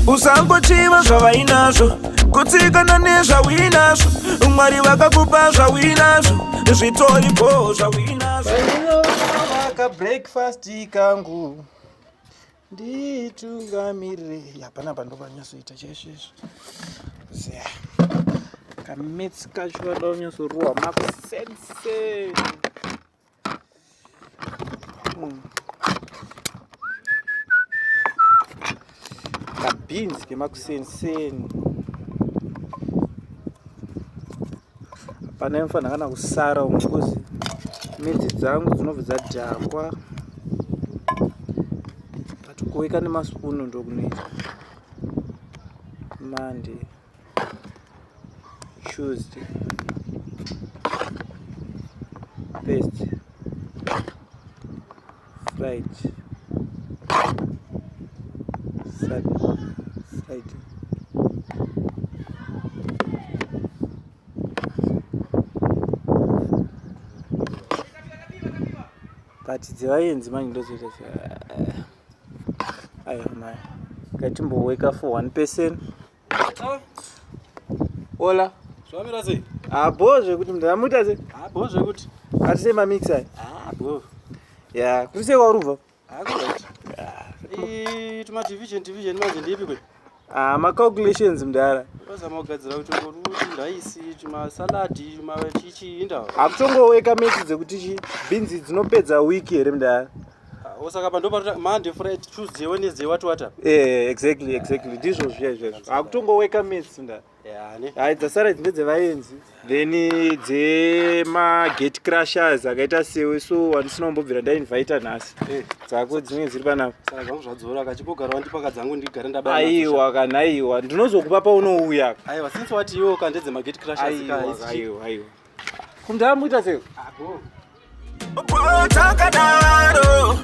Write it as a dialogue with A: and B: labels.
A: Usangochiva zvavainazvo kutsikana nezvauinazvo Mwari vakakupa zvauinazvo zvitoripo zvauinazvo
B: Vaka breakfast kangu nditungamirire hapana pandokanyasoita cheshe ziya kametsi kacho vada kunyasorwa makusense kabhinzi kemakusenseni hapana imfanira kana kusara umukozi metsi dzangu dzinobva dzadhakwa kuweka nemasipunu ndokunoita Monday, Tuesday, Thursday, Friday, Saturday, Friday. But dzivaenzi manje ndozoita ayo mai ngatimboweka for one person. Ola
C: zvamira sei?
B: Abozve kuti ndamuita sei?
C: Abozve kuti
B: atise mamixer.
C: bo
B: Ya kuse warubva.
C: akuright. Tuma division manje ndipi kwe?
B: Ma calculations mdara.
C: Bazama kugadzira kuti ngoruti ndaisi tuma salad tuma chichi indawo.
B: Akutongoweka metsi dzekuti chi beans dzinopedza week here mdara.
C: Osaka pandopa Monday, Friday, Tuesday, Wednesday wata.
B: Exactly ndizvo zvezvo. Akutongoweka metsi mdara.
C: Yani.
B: Hai dzasara ndedzevaenzi. Then dzema gate crushers akaita sewe so wandisinombobvira ndainvite nhasi. Dzako dzimwe dziri panapo.
C: Saka zvangu zvadzora kachipogara wandipaka dzangu ndigara ndabaya.
B: Aiwa kanaiwa ndinozokupa paunouya.
C: Aiwa since wati iwo kandedze ma gate crushers ka.
B: Aiwa. Kumdamuita sei?
C: Abo.
A: Takadaro